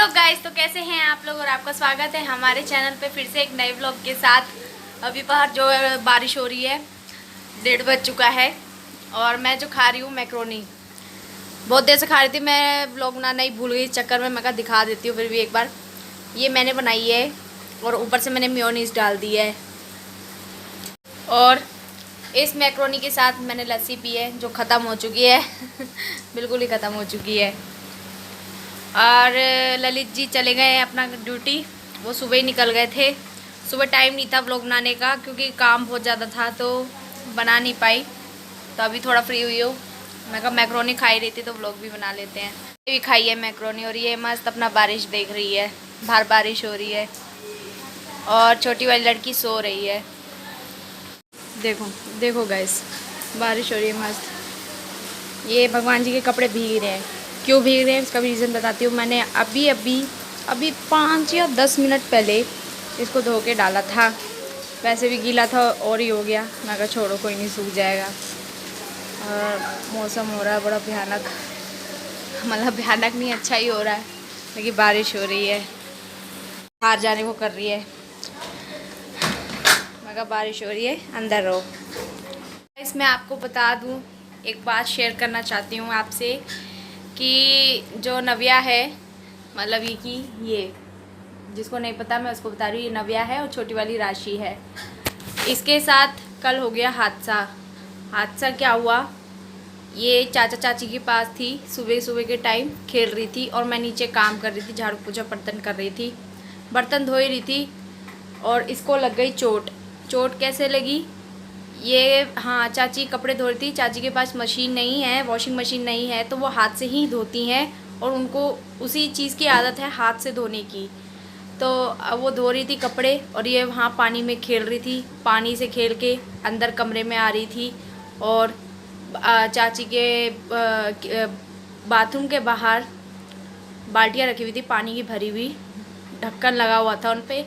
Hello guys, तो कैसे हैं आप लोग और आपका स्वागत है हमारे चैनल पे फिर से एक नए व्लॉग के साथ। अभी बाहर जो बारिश हो रही है, 1:30 बज चुका है और मैं जो खा रही हूँ मैक्रोनी, बहुत देर से खा रही थी। मैं व्लॉग बनाना ही भूल गई इस चक्कर में, मैं कहा दिखा देती हूँ फिर भी एक बार। ये मैंने बनाई है और ऊपर से मैंने मेयोनीज डाल दी है। और इस मैक्रोनी के साथ मैंने लस्सी पी है जो ख़त्म हो चुकी है बिल्कुल ही ख़त्म हो चुकी है। और ललित जी चले गए अपना ड्यूटी, वो सुबह ही निकल गए थे। सुबह टाइम नहीं था व्लॉग बनाने का क्योंकि काम बहुत ज़्यादा था तो बना नहीं पाई। तो अभी थोड़ा फ्री हुई हूँ, मैं कहा मैक्रोनी खाई रही थी तो व्लॉग भी बना लेते हैं। भी खाई है मैक्रोनी और ये मस्त अपना बारिश देख रही है, बाहर बारिश हो रही है और छोटी वाली लड़की सो रही है। देखो देखो गाइस, बारिश हो रही है मस्त। ये भगवान जी के कपड़े भीग रहे हैं। क्यों भीग रहे हैं इसका भी रीज़न बताती हूँ। मैंने अभी 5 या 10 मिनट पहले इसको धो के डाला था, वैसे भी गीला था और ही हो गया। मैं कहा छोड़ो कोई नहीं, सूख जाएगा। और मौसम हो रहा है बड़ा भयानक, मतलब भयानक नहीं, अच्छा ही हो रहा है, लेकिन बारिश हो रही है, बाहर जाने को कर रही है। मैं कहा बारिश हो रही है, अंदर रहो। इसमें आपको बता दूँ, एक बात शेयर करना चाहती हूँ आपसे कि जो नव्या है, मतलब ये जिसको नहीं पता मैं उसको बता रही हूँ, ये नव्या है और छोटी वाली राशि है। इसके साथ कल हो गया हादसा क्या हुआ, ये चाचा चाची के पास थी, सुबह सुबह के टाइम खेल रही थी और मैं नीचे काम कर रही थी, झाड़ू पोछा बर्तन कर रही थी, बर्तन धो ही रही थी और इसको लग गई चोट। चोट कैसे लगी, ये हाँ चाची कपड़े धो रही थी, चाची के पास मशीन नहीं है, वॉशिंग मशीन नहीं है, तो वो हाथ से ही धोती हैं और उनको उसी चीज़ की आदत है हाथ से धोने की। तो वो धो रही थी कपड़े और ये वहाँ पानी में खेल रही थी, पानी से खेल के अंदर कमरे में आ रही थी और चाची के बाथरूम के बाहर बाल्टियाँ रखी हुई थी पानी की भरी हुई, ढक्कन लगा हुआ था उन पर,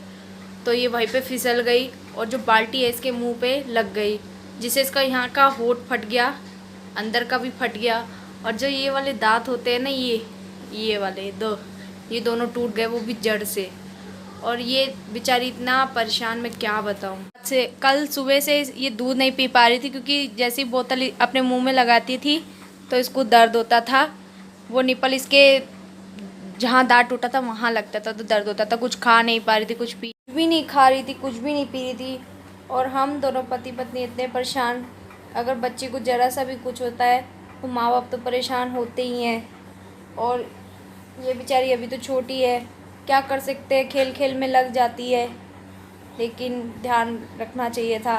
तो ये वहीं पे फिसल गई और जो बाल्टी है इसके मुंह पे लग गई, जिससे इसका यहाँ का होंठ फट गया, अंदर का भी फट गया और जो ये वाले दांत होते हैं ना, ये वाले ये दोनों टूट गए, वो भी जड़ से। और ये बेचारी इतना परेशान, मैं क्या बताऊँ। से कल सुबह से ये दूध नहीं पी पा रही थी क्योंकि जैसी बोतल अपने मुँह में लगाती थी तो इसको दर्द होता था, वो निपल इसके जहाँ दांत टूटा था वहाँ लगता था तो दर्द होता था। कुछ खा नहीं पा रही थी, कुछ पी भी नहीं खा रही थी, कुछ भी नहीं पी रही थी। और हम दोनों पति पत्नी इतने परेशान, अगर बच्चे को ज़रा सा भी कुछ होता है तो माँ बाप तो परेशान होते ही हैं। और ये बेचारी अभी तो छोटी है, क्या कर सकते हैं, खेल खेल में लग जाती है, लेकिन ध्यान रखना चाहिए था।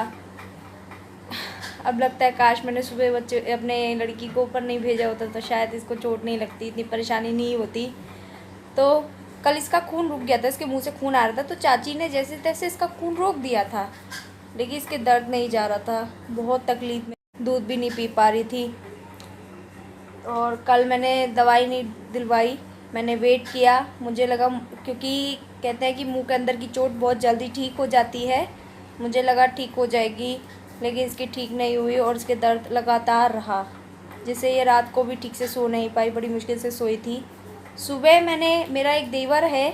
अब लगता है काश मैंने सुबह बच्चे अपने लड़की को ऊपर नहीं भेजा होता तो शायद इसको चोट नहीं लगती, इतनी परेशानी नहीं होती। तो कल इसका खून रुक गया था, इसके मुंह से खून आ रहा था, तो चाची ने जैसे तैसे इसका खून रोक दिया था, लेकिन इसके दर्द नहीं जा रहा था, बहुत तकलीफ़ में, दूध भी नहीं पी पा रही थी। और कल मैंने दवाई नहीं दिलवाई, मैंने वेट किया, मुझे लगा, क्योंकि कहते हैं कि मुंह के अंदर की चोट बहुत जल्दी ठीक हो जाती है, मुझे लगा ठीक हो जाएगी, लेकिन इसकी ठीक नहीं हुई और इसके दर्द लगातार रहा, जिससे ये रात को भी ठीक से सो नहीं पाई, बड़ी मुश्किल से सोई थी। सुबह मेरा एक देवर है,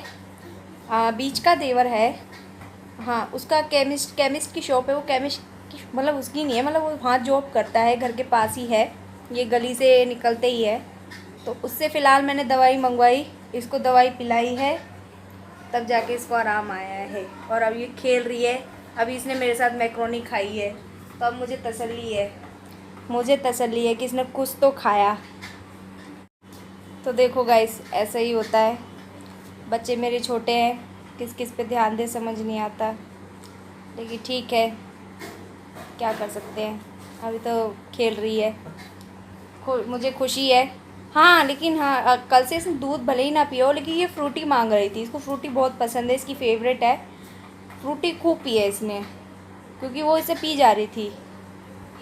बीच का देवर है, हाँ, उसका केमिस्ट की शॉप है, वो केमिस्ट की मतलब उसकी नहीं है, मतलब वो वहाँ जॉब करता है, घर के पास ही है, ये गली से निकलते ही है। तो उससे फ़िलहाल मैंने दवाई मंगवाई, इसको दवाई पिलाई है, तब जाके इसको आराम आया है। और अब ये खेल रही है, अभी इसने मेरे साथ मैक्रोनी खाई है, तो अब मुझे तसल्ली है कि इसने कुछ तो खाया। तो देखो गाइस, ऐसा ही होता है, बच्चे मेरे छोटे हैं, किस किस पे ध्यान दे समझ नहीं आता, लेकिन ठीक है, क्या कर सकते हैं, अभी तो खेल रही है, मुझे खुशी है। हाँ लेकिन हाँ, कल से इसने दूध भले ही ना पिया हो, लेकिन ये फ्रूटी मांग रही थी, इसको फ्रूटी बहुत पसंद है, इसकी फेवरेट है, फ्रूटी खूब पी है इसने, क्योंकि वो इसे पी जा रही थी।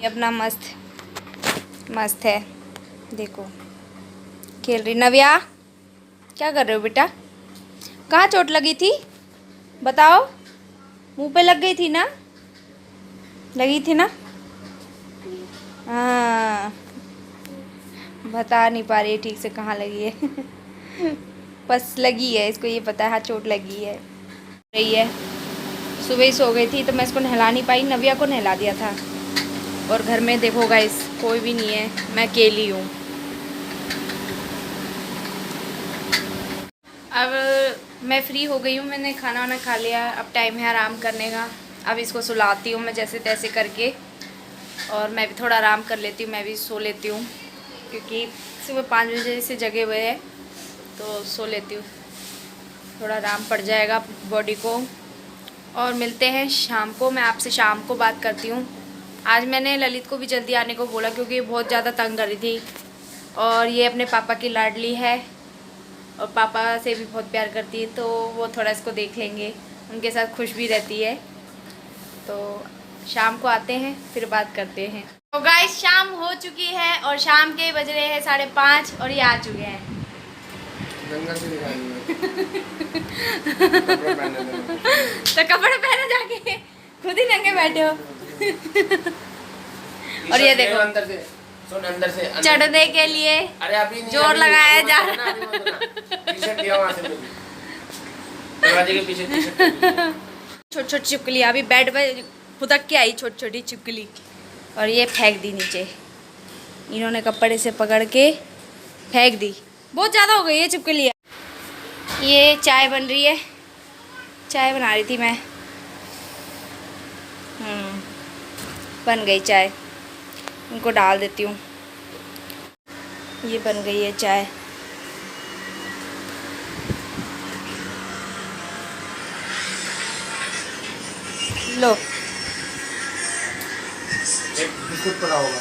ये अपना मस्त है, देखो खेल रही। नव्या क्या कर रहे हो बेटा, कहाँ चोट लगी थी बताओ, मुंह पे लग गई थी ना, लगी थी ना, हाँ, बता नहीं पा रही है ठीक से कहाँ लगी है बस लगी है इसको, ये पता है हाथ चोट लगी है। रही है सुबह ही सो गई थी तो मैं इसको नहला नहीं पाई, नव्या को नहला दिया था। और घर में देखो गाइस कोई भी नहीं है, मैं अकेली हूँ। अब मैं फ्री हो गई हूँ, मैंने खाना वाना खा लिया, अब टाइम है आराम करने का। अब इसको सुलाती हूँ मैं जैसे तैसे करके, और मैं भी थोड़ा आराम कर लेती हूँ, मैं भी सो लेती हूँ क्योंकि सुबह 5 बजे से जगे हुए हैं तो सो लेती हूँ, थोड़ा आराम पड़ जाएगा बॉडी को। और मिलते हैं शाम को, मैं आपसे शाम को बात करती हूँ। आज मैंने ललित को भी जल्दी आने को बोला क्योंकि बहुत ज़्यादा तंग कर रही थी, और ये अपने पापा की लाडली है और पापा से भी बहुत प्यार करती है, तो वो थोड़ा इसको देख लेंगे, उनके साथ खुश भी रहती है। तो शाम को आते हैं फिर बात करते हैं। तो गाइस शाम हो चुकी है और शाम के बज रहे हैं 5:30 और ये आ चुके हैं। तो कपड़े पहने जाके खुद ही नंगे बैठे हो। और ये देखो अंदर से चढ़ने के लिए अरे अभी जोर लगाया जा रहा है। छोटी छोटी चिपकली अभी बेड पे फुदक के आई, छोटी छोटी चिपकली, और ये फेंक दी नीचे। इन्होंने कपड़े से पकड़ के फेंक दी, बहुत ज़्यादा हो गई है चिपकली। ये चाय बन रही है, चाय बना रही थी मैं। बन गई चाय, इनको डाल देती हूँ। ये बन गई है चाय। लो बिस्कुट पड़ा होगा,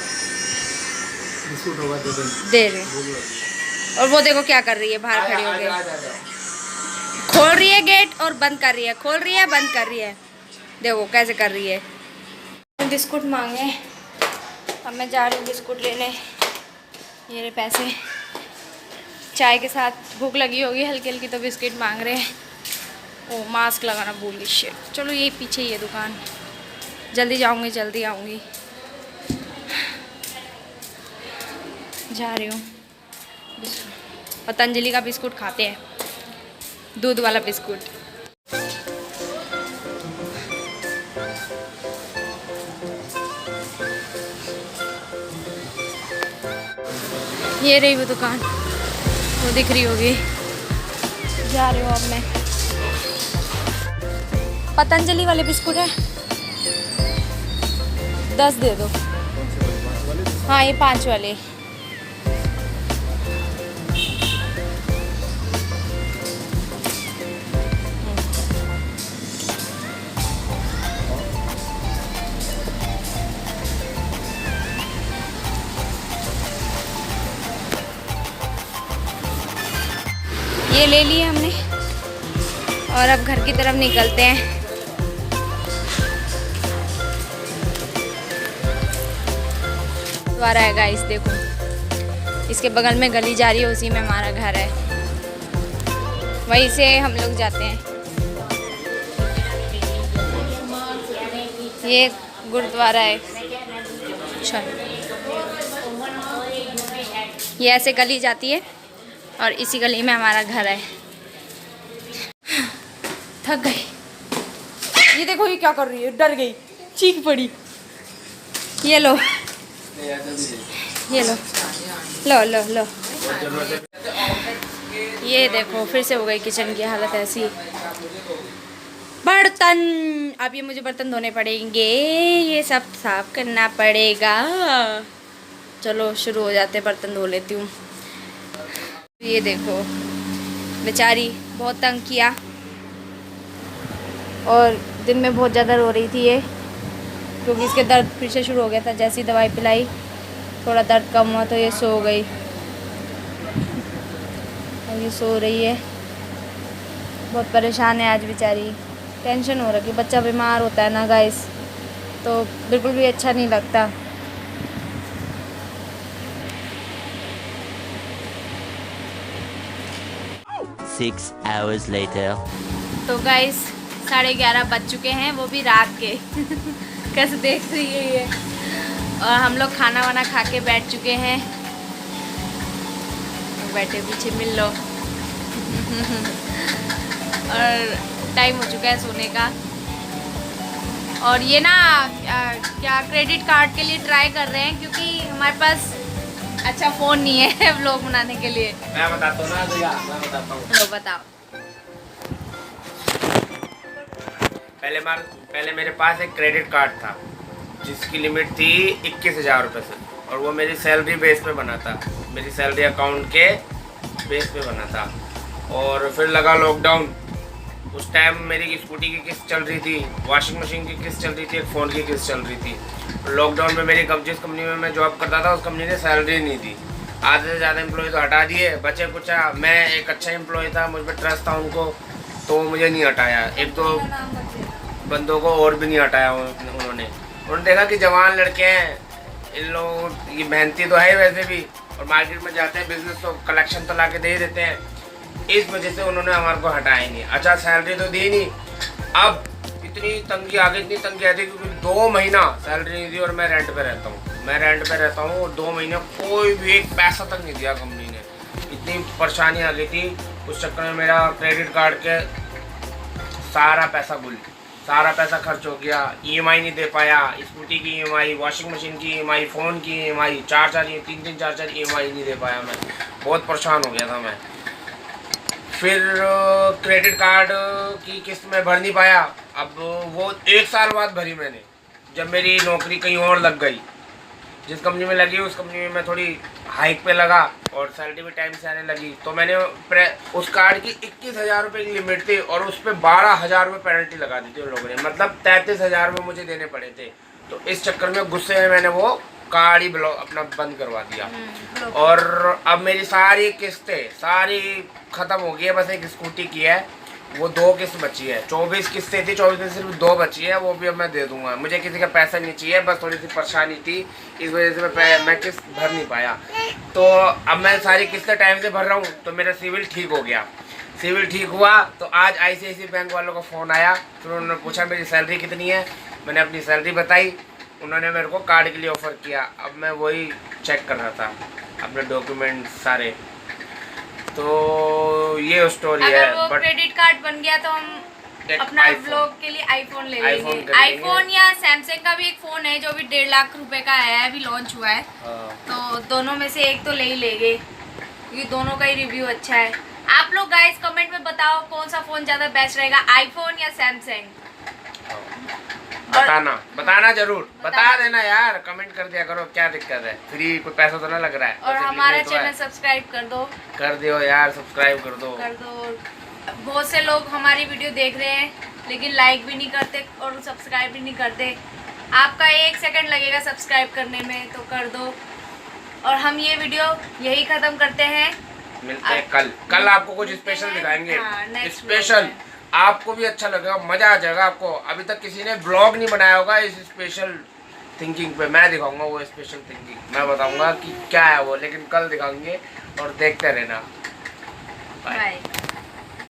बिस्कुट होगा दे रहे। और वो देखो क्या कर रही है, बाहर खड़ी हो गई, खोल रही है गेट और बंद कर रही है, खोल रही है बंद कर रही है, देखो कैसे कर रही है। बिस्कुट मांगे, अब मैं जा रही हूँ बिस्कुट लेने। ये रहे पैसे, चाय के साथ भूख लगी होगी हल्की हल्की तो बिस्किट मांग रहे हैं। ओ मास्क लगाना भूल गई, शिट। चलो ये पीछे ही है दुकान, जल्दी जाऊँगी जल्दी आऊँगी। जा रही हूँ। पतंजलि का बिस्कुट खाते हैं, दूध वाला बिस्कुट। ये रही वो दुकान, वो दिख रही होगी। जा रही हूँ अब मैं। पतंजलि वाले बिस्कुट है, 10 दे दो। हाँ ये 5 वाले। ये ले लिए हमने और अब घर की तरफ निकलते हैं। द्वारा है गाइस, देखो इसके बगल में गली जा रही है, उसी में हमारा घर है, वहीं से हम लोग जाते हैं। ये गुरुद्वारा है। अच्छा, ये ऐसे गली जाती है और इसी गली में हमारा घर है। थक गई। ये देखो ये क्या कर रही है, डर गई, चीख पड़ी। ये लो ये लो लो लो लो। ये देखो फिर से हो गई किचन की हालत ऐसी। बर्तन, अब ये मुझे बर्तन धोने पड़ेंगे, ये सब साफ करना पड़ेगा। चलो शुरू हो जाते, बर्तन धो लेती हूँ। ये देखो बेचारी बहुत तंग किया और दिन में बहुत ज़्यादा रो रही थी ये, क्योंकि इसके दर्द फिर से शुरू हो गया था। जैसी दवाई पिलाई थोड़ा दर्द कम हुआ तो ये सो गई, और ये सो रही है। बहुत परेशान है आज बेचारी, टेंशन हो रही है। बच्चा बीमार होता है ना गाइस, तो बिल्कुल भी अच्छा नहीं लगता। Six hours later. तो गाइस 11:30 बज चुके हैं, वो भी रात के। कैसे देख रही है ये। और हम लोग खाना वाना खा के बैठ चुके हैं। बैठे पीछे मिल लो। और टाइम हो चुका है सोने का। और ये ना क्या क्रेडिट कार्ड के लिए ट्राई कर रहे हैं, क्योंकि हमारे पास अच्छा फ़ोन नहीं है व्लॉग बनाने के लिए। मैं बताता हूँ ना भैया, मैं बताता हूँ। लो बताओ। पहले मेरे पास एक क्रेडिट कार्ड था जिसकी लिमिट थी 21,000 रुपये से, और वो मेरी सैलरी बेस पे बना था, मेरी सैलरी अकाउंट के बेस पे बना था। और फिर लगा लॉकडाउन, उस टाइम मेरी स्कूटी की किस्त चल रही थी, वॉशिंग मशीन की किस्त चल रही थी, एक फ़ोन की किस्त चल रही थी। लॉकडाउन में मेरी जिस कंपनी में मैं जॉब करता था उस कंपनी ने सैलरी नहीं दी, आधे से ज़्यादा एम्प्लॉय तो हटा दिए, बचे कुछ। मैं एक अच्छा एम्प्लॉय था, मुझ पर ट्रस्ट था उनको, तो मुझे नहीं हटाया। एक दो बंदों को और भी नहीं हटाया उन्होंने देखा कि जवान लड़के हैं, इन लोग ये मेहनती तो है वैसे भी, और मार्केट में जाते हैं बिजनेस तो कलेक्शन तो ला के दे ही देते हैं, इस वजह से उन्होंने हमारे को हटाया नहीं। अच्छा सैलरी तो दी नहीं, अब इतनी तंगी आ गई, इतनी तंगी आ गई क्योंकि 2 महीना सैलरी नहीं दी, और मैं रेंट पे रहता हूँ, और 2 महीने कोई भी एक पैसा तक नहीं दिया कंपनी ने। इतनी परेशानी आ गई थी, उस चक्कर में मेरा क्रेडिट कार्ड के सारा पैसा खर्च हो गया, EMI नहीं दे पाया, स्कूटी की EMI, वॉशिंग मशीन की EMI, फ़ोन की EMI, 4 EMI नहीं दे पाया। मैं बहुत परेशान हो गया था मैं। फिर क्रेडिट कार्ड की किस्त में भर नहीं पाया, अब वो 1 साल बाद भरी मैंने, जब मेरी नौकरी कहीं और लग गई। जिस कंपनी में लगी उस कंपनी में मैं थोड़ी हाइक पे लगा और सैलरी भी टाइम से आने लगी, तो मैंने उस कार्ड की 21,000 रुपये की लिमिट थी और उस पर 12,000 रुपये पेनल्टी लगा दी थी उन लोगों ने, मतलब 33,000 रुपये मुझे देने पड़े थे। तो इस चक्कर में गुस्से में मैंने वो कार्ड ही अपना बंद करवा दिया। और अब मेरी सारी किस्तें सारी ख़त्म हो गई है, बस एक स्कूटी की है, वो 2 किस्त बची है। 24 किस्तें थी, 24 में सिर्फ 2 बची है, वो भी अब मैं दे दूंगा। मुझे किसी का पैसा नहीं चाहिए, बस थोड़ी सी परेशानी थी, इस वजह से मैं किस्त भर नहीं पाया। तो अब मैं सारी किस्तें टाइम से भर रहा हूँ, तो मेरा सिविल ठीक हो गया। सिविल ठीक हुआ तो आज ICICI बैंक वालों का फ़ोन आया, फिर उन्होंने पूछा मेरी सैलरी कितनी है, मैंने अपनी सैलरी बताई, उन्होंने मेरे को कार्ड के लिए ऑफ़र किया। अब मैं वही चेक कर रहा था अपने डॉक्यूमेंट सारे। तो ये स्टोरी है। अगर वो क्रेडिट कार्ड बन गया तो हम अपना व्लॉग के लिए आईफोन ले लेंगे। आईफोन या सैमसंग का भी एक फ़ोन है जो भी 1.5 लाख रुपए का है, अभी लॉन्च हुआ है। तो दोनों में से एक तो ले ही लेंगे, क्योंकि दोनों का ही रिव्यू अच्छा है। आप लोग गाइस कमेंट में बताओ कौन सा फ़ोन ज़्यादा बेस्ट रहेगा, आईफोन या सैमसंग। बताना जरूर, बता देना यार, कमेंट कर दिया करो, क्या दिक्कत है, फ्री कोई पैसा तो ना लग रहा है। और हमारा चैनल सब्सक्राइब कर दो यार, सब्सक्राइब कर दो। बहुत से लोग हमारी वीडियो देख रहे हैं लेकिन लाइक भी नहीं करते और सब्सक्राइब भी नहीं करते। आपका 1 सेकंड लगेगा सब्सक्राइब करने में, तो कर दो। और हम ये वीडियो यही ख़त्म करते हैं, मिलते हैं कल आपको कुछ स्पेशल दिखाएंगे। स्पेशल आपको भी अच्छा लगेगा, मज़ा आ जाएगा आपको। अभी तक किसी ने ब्लॉग नहीं बनाया होगा इस स्पेशल थिंकिंग पे, मैं दिखाऊंगा वो स्पेशल थिंकिंग, मैं बताऊंगा कि क्या है वो, लेकिन कल दिखाएंगे और देखते रहना। बाय।